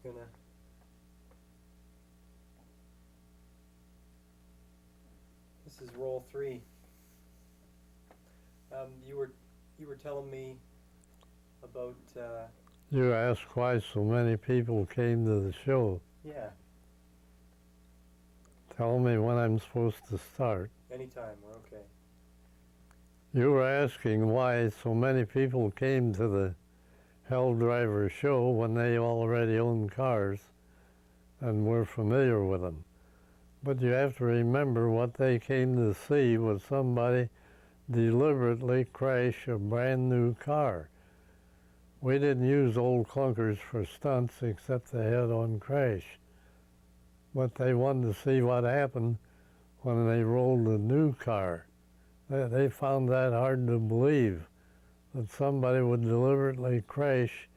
just gonna. This is roll 3. You were telling me about. You asked why so many people came to the show. Yeah. Tell me when I'm supposed to start. Anytime. We're okay. You were asking why so many people came to the Hell Driver show when they already own cars and were familiar with them. But you have to remember what they came to see was somebody deliberately crash a brand new car. We didn't use old clunkers for stunts except the head-on crash. But they wanted to see what happened when they rolled a new car. They found that hard to believe, that somebody would deliberately crash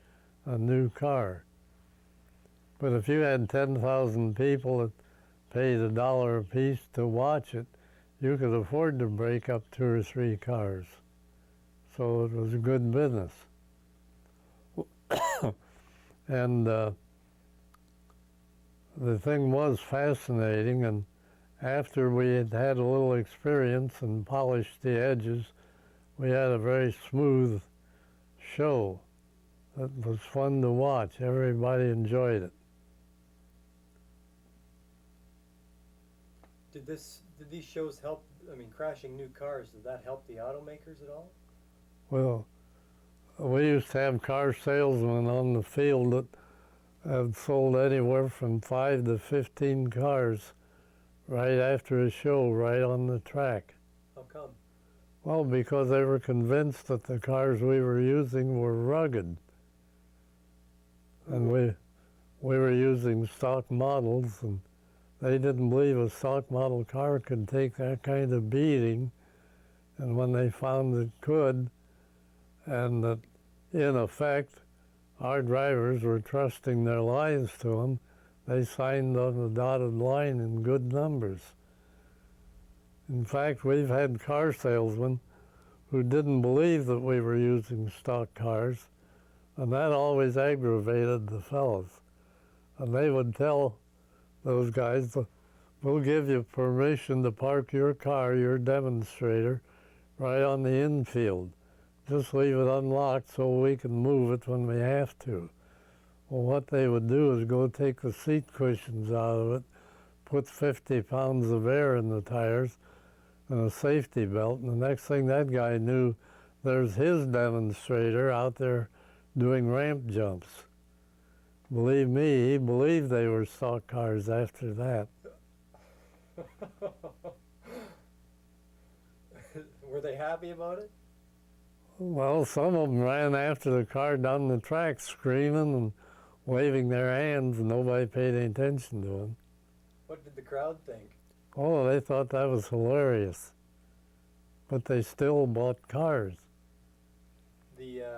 a new car. But if you had 10,000 people that paid $1 a piece to watch it, you could afford to break up 2 or 3 cars. So it was a good business. And the thing was fascinating, and after we had had a little experience and polished the edges, we had a very smooth show. It was fun to watch. Everybody enjoyed it. Did these shows help? I mean, crashing new cars, did that help the automakers at all? Well, we used to have car salesmen on the field that have sold anywhere from 5 to 15 cars right after a show, right on the track. How come? Well, because they were convinced that the cars we were using were rugged. And we were using stock models, and they didn't believe a stock model car could take that kind of beating. And when they found it could, and that in effect our drivers were trusting their lives to them, they signed on the dotted line in good numbers. In fact, we've had car salesmen who didn't believe that we were using stock cars, and that always aggravated the fellows. And they would tell those guys, we'll give you permission to park your car, your demonstrator, right on the infield. Just leave it unlocked so we can move it when we have to. Well, what they would do is go take the seat cushions out of it, put 50 pounds of air in the tires and a safety belt, and the next thing that guy knew, there's his demonstrator out there doing ramp jumps. Believe me, he believed they were stock cars after that. Were they happy about it? Well, some of them ran after the car down the track screaming and waving their hands, and nobody paid any attention to them. What did the crowd think? Oh, they thought that was hilarious. But they still bought cars. The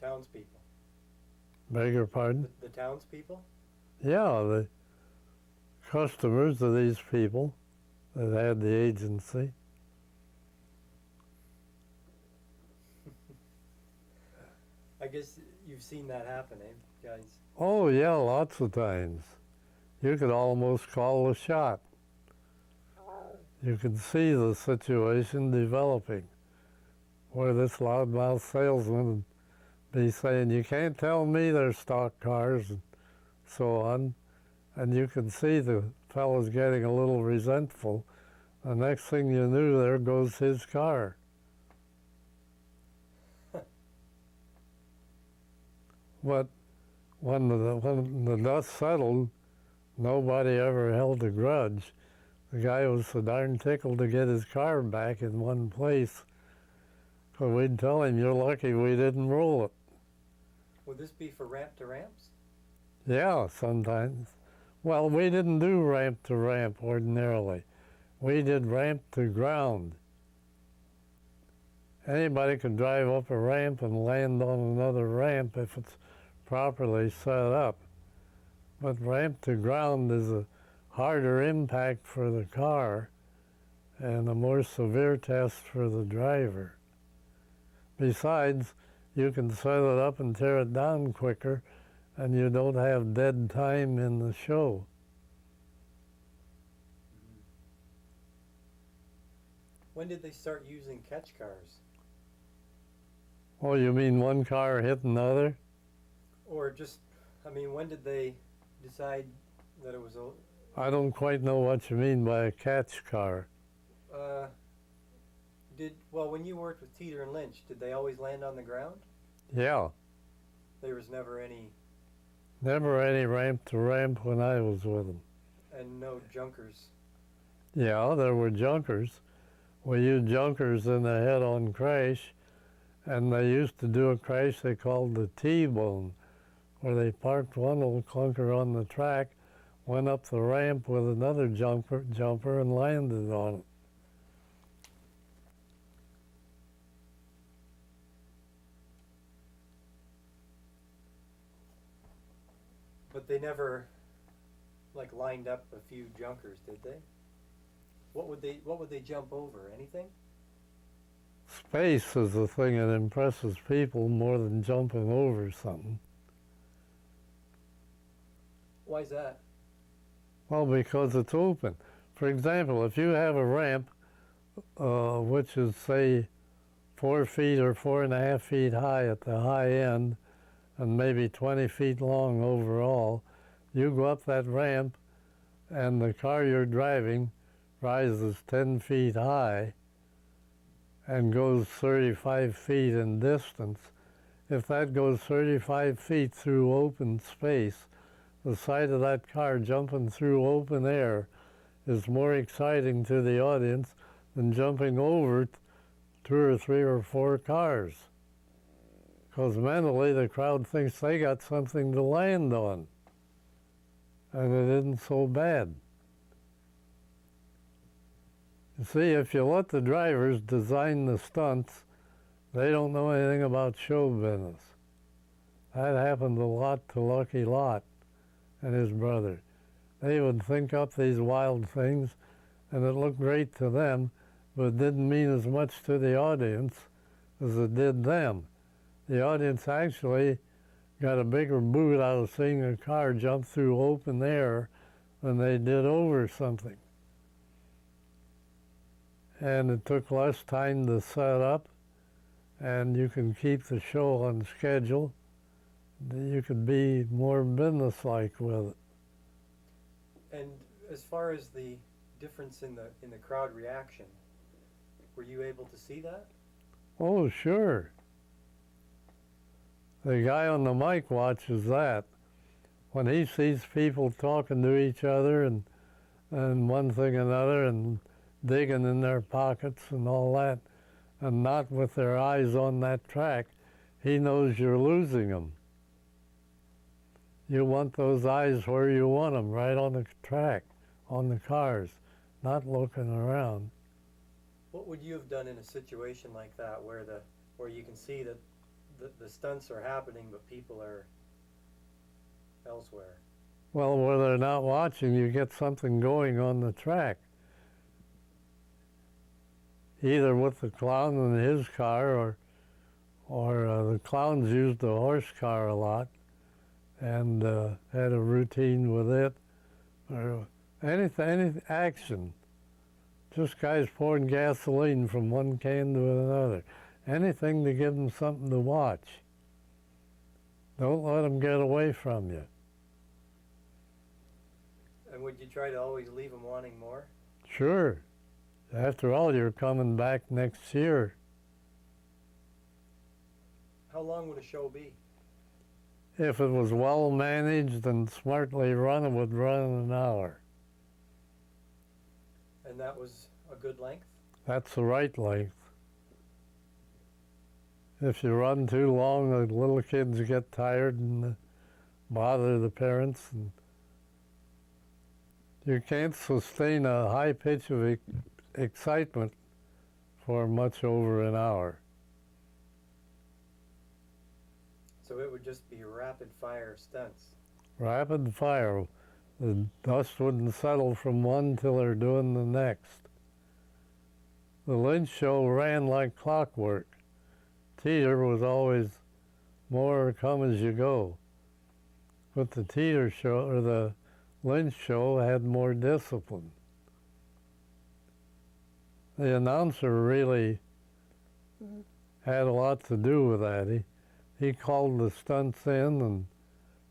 townspeople. Beg your pardon? The townspeople? Yeah, the customers of these people that had the agency. I guess you've seen that happen, eh, guys? Oh, yeah, lots of times. You could almost call a shot. You could see the situation developing, where this loudmouth salesman would be saying, you can't tell me they're stock cars, and so on. And you could see the fellows getting a little resentful. The next thing you knew, there goes his car. But when the dust settled, nobody ever held a grudge. The guy was so darn tickled to get his car back in one place. So we'd tell him, you're lucky we didn't roll it. Would this be for ramp to ramps? Yeah, sometimes. Well, we didn't do ramp to ramp ordinarily. We did ramp to ground. Anybody could drive up a ramp and land on another ramp if it's properly set up. But ramp to ground is a harder impact for the car and a more severe test for the driver. Besides, you can set it up and tear it down quicker, and you don't have dead time in the show. When did they start using catch cars? Oh, you mean one car hit another? Or just, I mean, when did they decide that it was a, I don't quite know what you mean by a catch car. well, when you worked with Teeter and Lynch, did they always land on the ground? Yeah, There was never any, never any ramp to ramp when I was with them. and no junkers. Yeah, there were junkers. We used junkers in the head-on crash, and they used to do a crash they called the T-bone, where they parked one old clunker on the track, went up the ramp with another jumper and landed on it. But they never, like, lined up a few junkers, did they? What would they jump over? Anything? Space is the thing that impresses people more than jumping over something. Why's that? Well, because it's open. For example, if you have a ramp, which is, say, 4 feet or 4.5 feet high at the high end, and maybe 20 feet long overall, you go up that ramp, and the car you're driving rises 10 feet high and goes 35 feet in distance. If that goes 35 feet through open space, the sight of that car jumping through open air is more exciting to the audience than jumping over 2 or 3 or 4 cars. Because mentally the crowd thinks they got something to land on, and it isn't so bad. You see, if you let the drivers design the stunts, they don't know anything about show business. That happened a lot to Lucky Lot and his brother. They would think up these wild things, and it looked great to them, but it didn't mean as much to the audience as it did them. The audience actually got a bigger boot out of seeing a car jump through open air than they did over something. And it took less time to set up, and you can keep the show on schedule. You could be more businesslike with it. And as far as the difference in the crowd reaction, were you able to see that? Oh, sure. The guy on the mic watches that. When he sees people talking to each other and one thing another and digging in their pockets and all that, and not with their eyes on that track, he knows you're losing them. You want those eyes where you want them, right on the track, on the cars, not looking around. What would you have done in a situation like that where you can see that the stunts are happening but people are elsewhere? Well, where they're not watching, you get something going on the track. Either with the clown in his car, or the clowns used the horse car a lot and had a routine with it, or any action. Just guys pouring gasoline from one can to another. Anything to give them something to watch. Don't let them get away from you. And would you try to always leave them wanting more? Sure. After all, you're coming back next year. How long would a show be? If it was well managed and smartly run, it would run in an hour. And that was a good length? That's the right length. If you run too long, the little kids get tired and bother the parents. And you can't sustain a high pitch of excitement for much over an hour. So it would just be rapid fire stunts. Rapid fire. The dust wouldn't settle from one till they're doing the next. The Lynch show ran like clockwork. Teeter was always more come as you go. But the Teeter show, or the Lynch show, had more discipline. The announcer really had a lot to do with that. He called the stunts in, and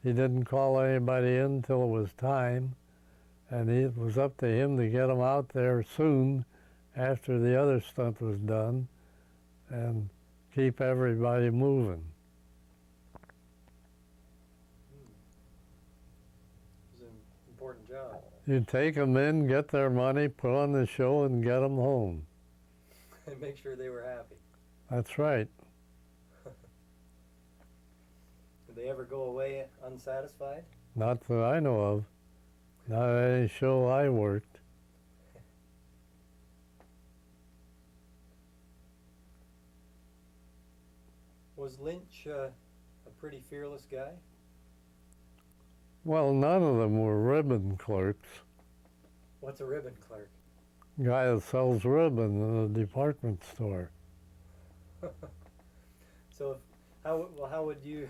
he didn't call anybody in till it was time, and it was up to him to get them out there soon after the other stunt was done and keep everybody moving. It was an important job. You take them in, get their money, put on the show, and get them home. And make sure they were happy. That's right. Did they ever go away unsatisfied? Not that I know of. Not any show I worked. Was Lynch a pretty fearless guy? Well, none of them were ribbon clerks. What's a ribbon clerk? Guy that sells ribbon in a department store. So, how would you?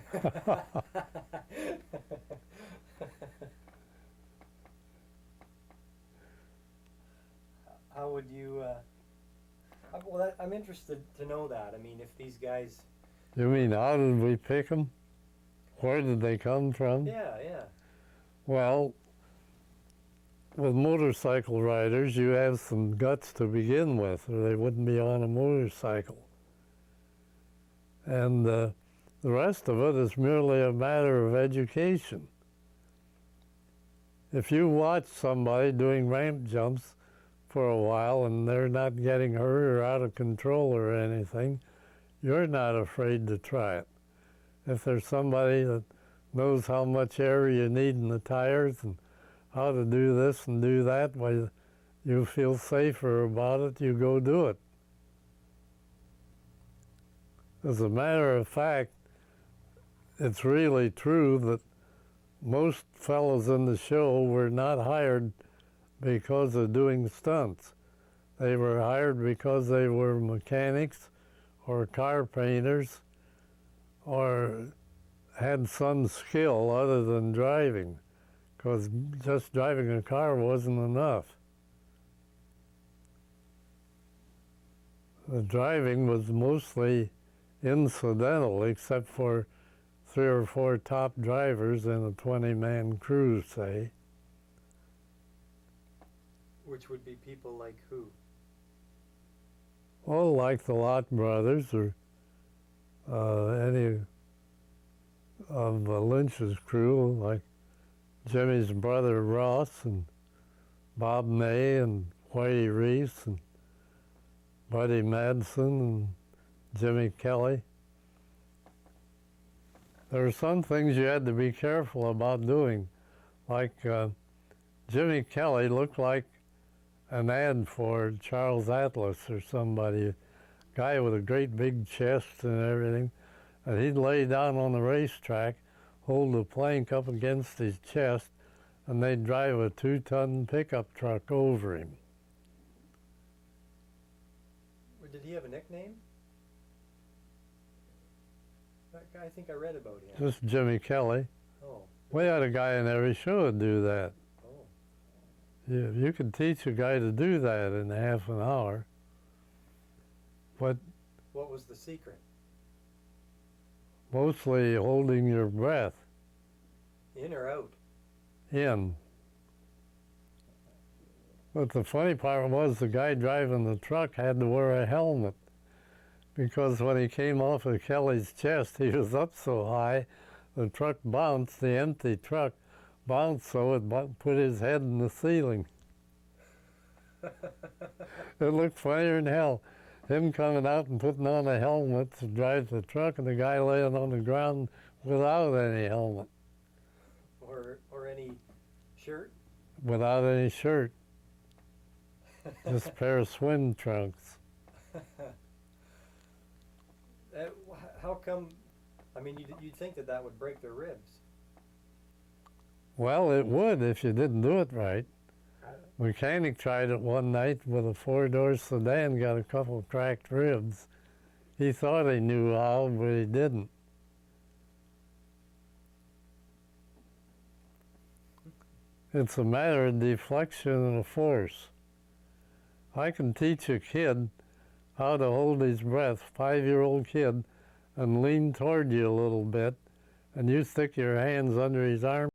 How would you? Well, I'm interested to know that. I mean, if these guys. You mean, how did we pick them? Where did they come from? Yeah, yeah. Well, with motorcycle riders, you have some guts to begin with, or they wouldn't be on a motorcycle. And the rest of it is merely a matter of education. If you watch somebody doing ramp jumps for a while and they're not getting hurt or out of control or anything, you're not afraid to try it. If there's somebody that knows how much air you need in the tires and how to do this and do that, why you feel safer about it, you go do it. As a matter of fact, it's really true that most fellows in the show were not hired because of doing stunts. They were hired because they were mechanics or car painters or had some skill other than driving, because just driving a car wasn't enough. The driving was mostly incidental, except for 3 or 4 top drivers in a 20-man crew, say. Which would be people like who? Oh, like the Lott brothers or any of Lynch's crew, like Jimmy's brother Ross and Bob May and Whitey Reese and Buddy Madsen and Jimmy Kelly. There are some things you had to be careful about doing, like Jimmy Kelly looked like an ad for Charles Atlas or somebody, a guy with a great big chest and everything, and he'd lay down on the racetrack, hold a plank up against his chest, and they'd drive a 2-ton pickup truck over him. Did he have a nickname? That guy, I think I read about him. Just Jimmy Kelly. Oh. We had a guy in every show to do that. Oh. You could teach a guy to do that in half an hour. But what was the secret? Mostly holding your breath. In or out? In. But the funny part was the guy driving the truck had to wear a helmet, because when he came off of Kelly's chest, he was up so high, the truck bounced, the empty truck bounced so it put his head in the ceiling. It looked funnier than hell. Him coming out and putting on a helmet to drive the truck, and the guy laying on the ground without any helmet. Or any shirt? Without any shirt. Just a pair of swim trunks. How come, I mean, you'd think that would break their ribs. Well, it would if you didn't do it right. Mechanic tried it one night with a 4-door sedan, got a couple cracked ribs. He thought he knew how, but he didn't. It's a matter of deflection and of force. I can teach a kid how to hold his breath, 5-year-old kid, and lean toward you a little bit, and you stick your hands under his arm